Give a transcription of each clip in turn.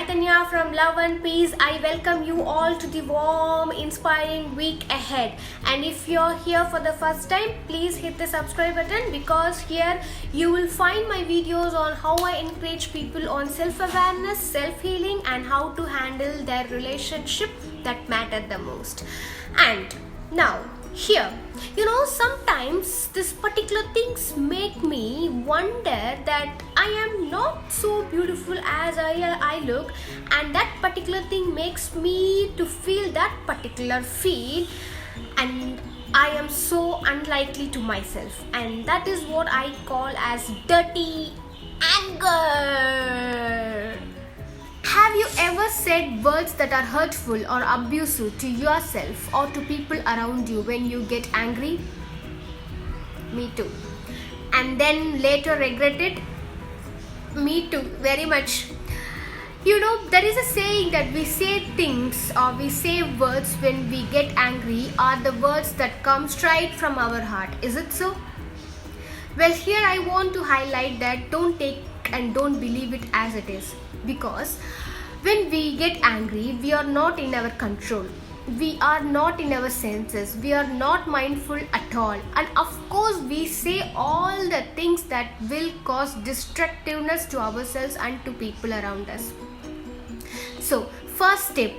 Chaitanya from Love and Peace. I welcome you all to the warm, inspiring week ahead. And if you're here for the first time, please hit the subscribe button because here you will find my videos on how I encourage people on self-awareness, self-healing, and how to handle their relationship that matter the most. And now, here, sometimes this particular things make me wonder that I am not so beautiful as I look, and that particular thing makes me to feel that particular feel, and I am so unlikely to myself, and that is what I call as dirty anger. Have you ever said words that are hurtful or abusive to yourself or to people around you when you get angry? Me too. And then later regret it? Me too, very much. There is a saying that we say things or we say words when we get angry are the words that come straight from our heart. Is it so? Well, here I want to highlight that don't take and don't believe it as it is, because when we get angry, we are not in our control. We are not in our senses. We are not mindful at all. And of course, we say all the things that will cause destructiveness to ourselves and to people around us. So, first tip,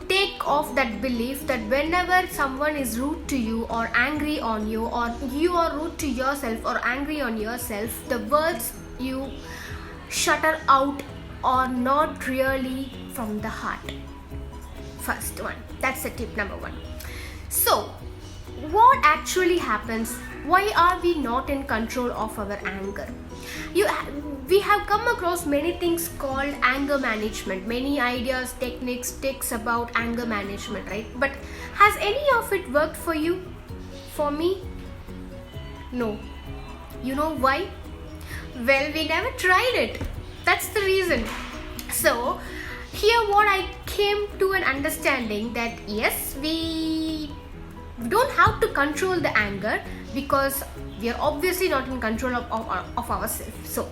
take off that belief that whenever someone is rude to you or angry on you, or you are rude to yourself or angry on yourself, the words you shutter out are not really from the heart. First one, that's the tip number one. So, what actually happens? Why are we not in control of our anger? We have come across many things called anger management, many ideas, techniques, tricks about anger management, right? But has any of it worked for you? For me? No. You know why? Well, we never tried it. That's the reason. So, here what I came to an understanding that yes, we don't have to control the anger because we are obviously not in control of ourselves. So,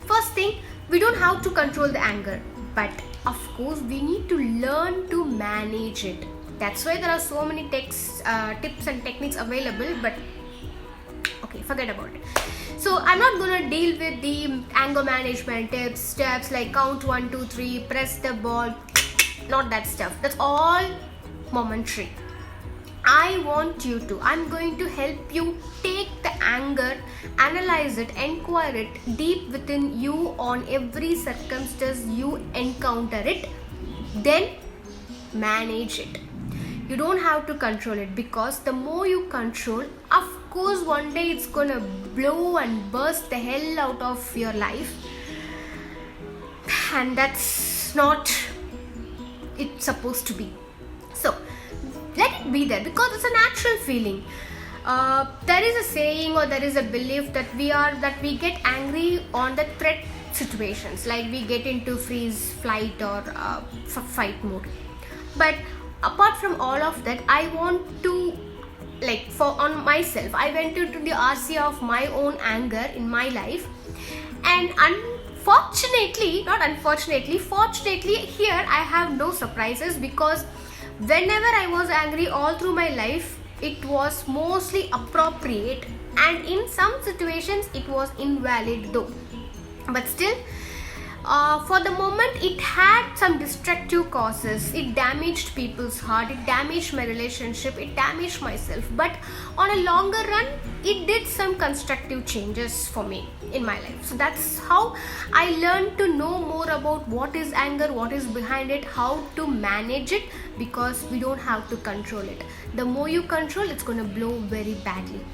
first thing, we don't have to control the anger, but of course, we need to learn to manage it. That's why there are so many tips and techniques available, but okay, forget about it. So I'm not gonna deal with the anger management tips, steps like count 1, 2, 3, press the ball, not that stuff. That's all momentary. I'm going to help you take the anger, analyze it, inquire it deep within you on every circumstance you encounter it, then manage it. You don't have to control it because the more you control, of course one day it's gonna blow and burst the hell out of your life, and that's not it's supposed to be. So let it be there because it's a natural feeling. There is a saying or there is a belief that we get angry on the threat situations, like we get into freeze, flight, or fight mode. But apart from all of that, I want to on myself, I went into the RC of my own anger in my life, and fortunately here I have no surprises because whenever I was angry all through my life, it was mostly appropriate, and in some situations it was invalid though. But still, for the moment, it had some destructive causes. It damaged people's heart, it damaged my relationship, it damaged myself. But on a longer run, it did some constructive changes for me in my life. So that's how I learned to know more about what is anger, what is behind it, how to manage it, because we don't have to control it. The more you control, it's going to blow very badly.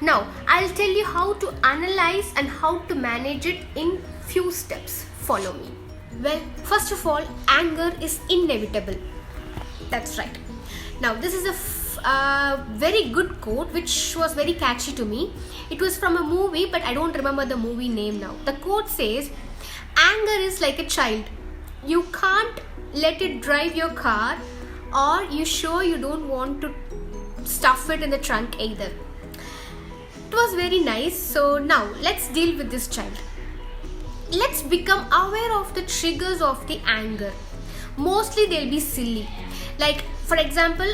Now, I'll tell you how to analyze and how to manage it in few steps. Follow me. Well, first of all, anger is inevitable. That's right. Now, this is a very good quote which was very catchy to me. It was from a movie, but I don't remember the movie name now. The quote says, anger is like a child. You can't let it drive your car, or you sure you don't want to stuff it in the trunk either. It was very nice. So now let's deal with this child. let's become aware of the triggers of the anger. Mostly they'll be silly. Like, for example,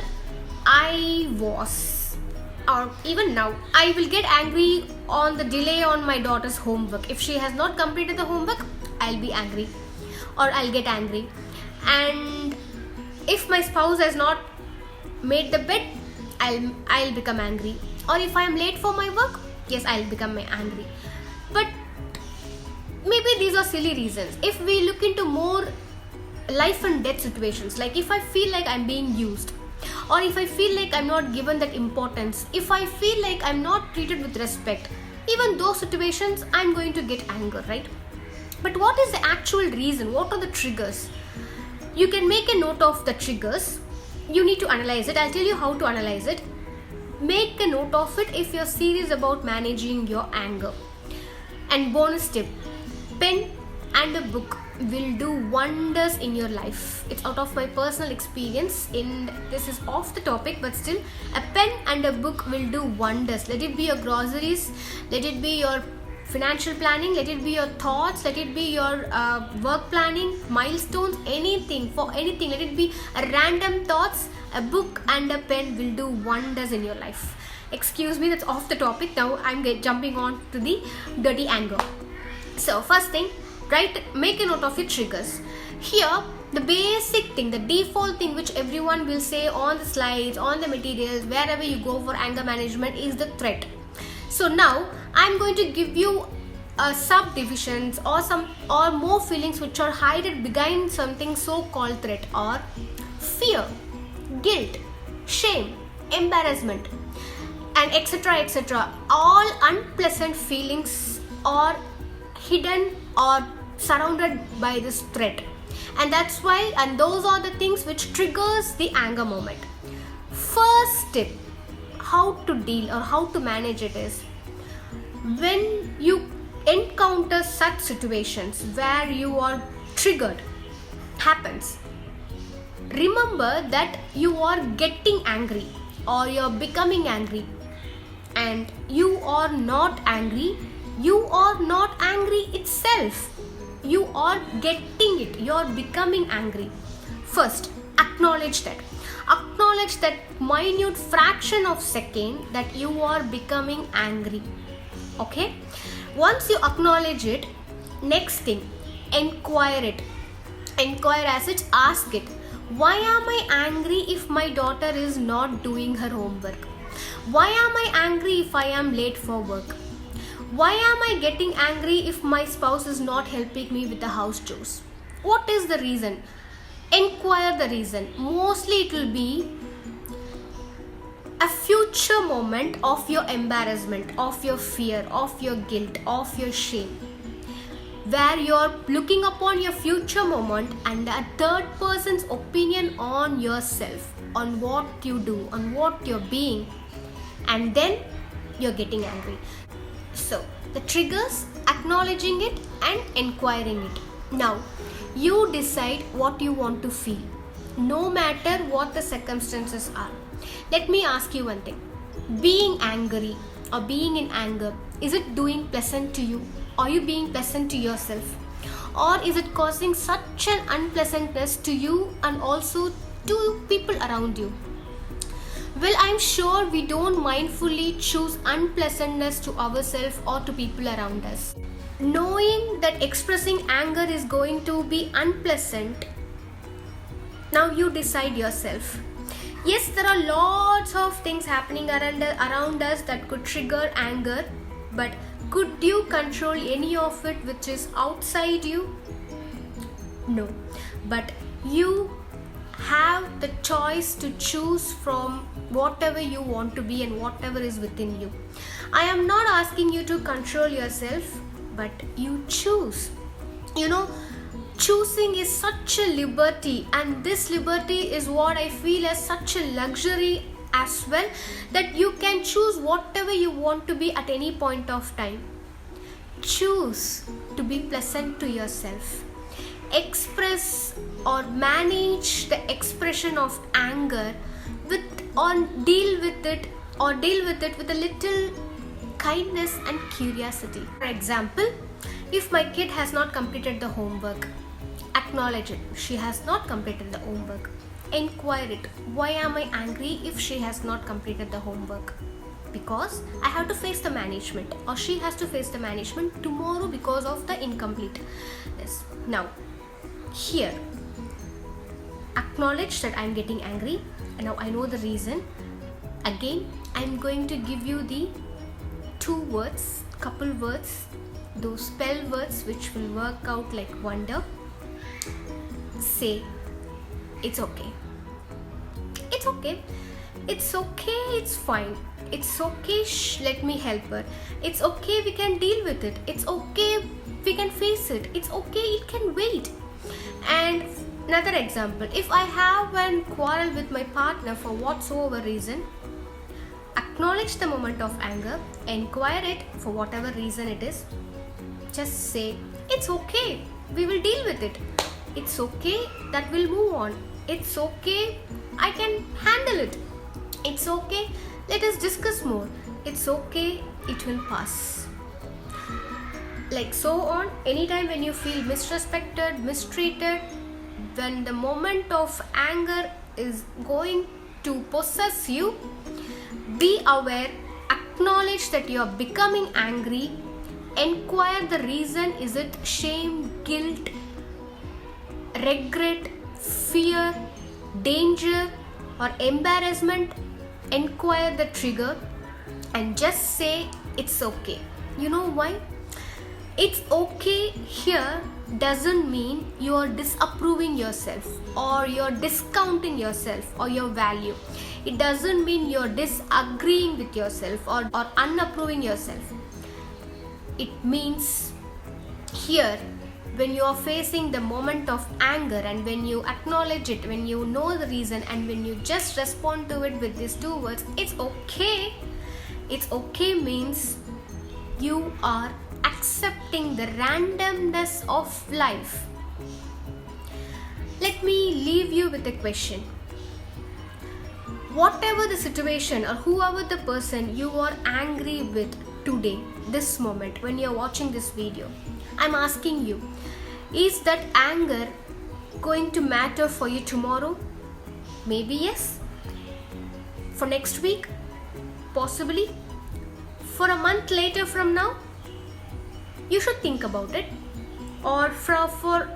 or even now, I will get angry on the delay on my daughter's homework. If she has not completed the homework, I'll be angry, or I'll get angry. And if my spouse has not made the bed, I'll become angry. Or if I am late for my work, yes, I'll become angry. But maybe these are silly reasons. If we look into more life and death situations, like if I feel like I'm being used, or if I feel like I'm not given that importance, if I feel like I'm not treated with respect, even those situations, I'm going to get anger, right? But what is the actual reason? What are the triggers? You can make a note of the triggers. You need to analyze it. I'll tell you how to analyze it. Make a note of it if you're serious about managing your anger. And bonus tip, pen and a book will do wonders in your life. It's out of my personal experience, and this is off the topic, but still, a pen and a book will do wonders. Let it be your groceries, let it be your financial planning, let it be your thoughts, let it be your work planning, milestones, anything, for anything, let it be a random thoughts. A book and a pen will do wonders in your life. Excuse me, that's off the topic. Now I'm jumping on to the dirty anger. So first thing, make a note of your triggers. Here, the basic thing, the default thing which everyone will say on the slides, on the materials, wherever you go for anger management, is the threat. So now I'm going to give you subdivisions or more feelings which are hidden behind something so called threat, or fear, guilt, shame, embarrassment, and etc. All unpleasant feelings are hidden or surrounded by this threat, and that's why, and those are the things which triggers the anger moment. First tip, how to deal or how to manage it is, when you encounter such situations where you are triggered happens, remember that you are getting angry or you're becoming angry, and you are not angry. You are not angry itself. You are getting it. You are becoming angry. First, acknowledge that. Acknowledge that minute fraction of second that you are becoming angry. Okay? Once you acknowledge it, next thing, inquire it. Inquire as it, ask it. Why am I angry if my daughter is not doing her homework? Why am I angry if I am late for work? Why am I getting angry if my spouse is not helping me with the house chores? What is the reason? Inquire the reason. Mostly it will be a future moment of your embarrassment, of your fear, of your guilt, of your shame, where you're looking upon your future moment and a third person's opinion on yourself, on what you do, on what you're being, and then you're getting angry. So the triggers, acknowledging it and inquiring it. Now you decide what you want to feel, no matter what the circumstances are. Let me ask you one thing. Being angry or being in anger, is it doing pleasant to you? Are you being pleasant to yourself? Or is it causing such an unpleasantness to you and also to people around you? Well, I'm sure we don't mindfully choose unpleasantness to ourselves or to people around us. Knowing that expressing anger is going to be unpleasant, now you decide yourself. Yes, there are lots of things happening around us that could trigger anger, but could you control any of it which is outside you? No, but you have the choice to choose from whatever you want to be and whatever is within you. I am not asking you to control yourself, but you choose. Choosing is such a liberty, and this liberty is what I feel as such a luxury as well, that you can choose whatever you want to be at any point of time. Choose to be pleasant to yourself. Express or manage the expression of anger deal with it with a little kindness and curiosity. For example, If my kid has not completed the homework, acknowledge it. She has not completed the homework. Inquire it. Why am I angry if she has not completed the homework? Because I have to face the management, or she has to face the management tomorrow because of the incompleteness. Now, here, acknowledge that I'm getting angry, and now I know the reason. Again, I'm going to give you the two words, couple words, those spell words which will work out like wonder. Say, it's okay. It's okay. It's okay, it's fine. It's okay, let me help her. It's okay, we can deal with it. It's okay, we can face it. It's okay, it can wait. And another example, if I have a quarrel with my partner for whatsoever reason, acknowledge the moment of anger, inquire it for whatever reason it is. Just say, it's okay, we will deal with it. It's okay, that will move on. It's okay, I can handle it. It's okay, let us discuss more. It's okay, it will pass. Like so on, anytime when you feel misrespected, mistreated, when the moment of anger is going to possess you, be aware, acknowledge that you are becoming angry, inquire the reason. Is it shame, guilt, regret, fear, danger, or embarrassment? Inquire the trigger and just say it's okay. You know why? It's okay here doesn't mean you're disapproving yourself or you're discounting yourself or your value. It doesn't mean you're disagreeing with yourself or unapproving yourself. It means here, when you are facing the moment of anger and when you acknowledge it, when you know the reason, and when you just respond to it with these two words, it's okay. It's okay means you are accepting the randomness of life. Let me leave you with a question. Whatever the situation or whoever the person you are angry with today, this moment, when you are watching this video, I'm asking you, is that anger going to matter for you tomorrow? Maybe yes. For next week? Possibly. For a month later from now? You should think about it. Or for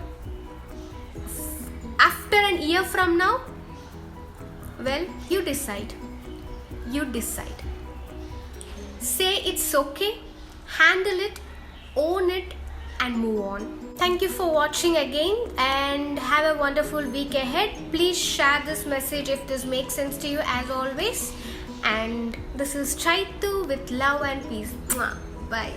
after an year from now? Well, you decide. You decide. Say it's okay, handle it, own it, and move on. Thank you for watching again and have a wonderful week ahead. Please share this message if this makes sense to you as always. And this is Chaitu with love and peace. Bye.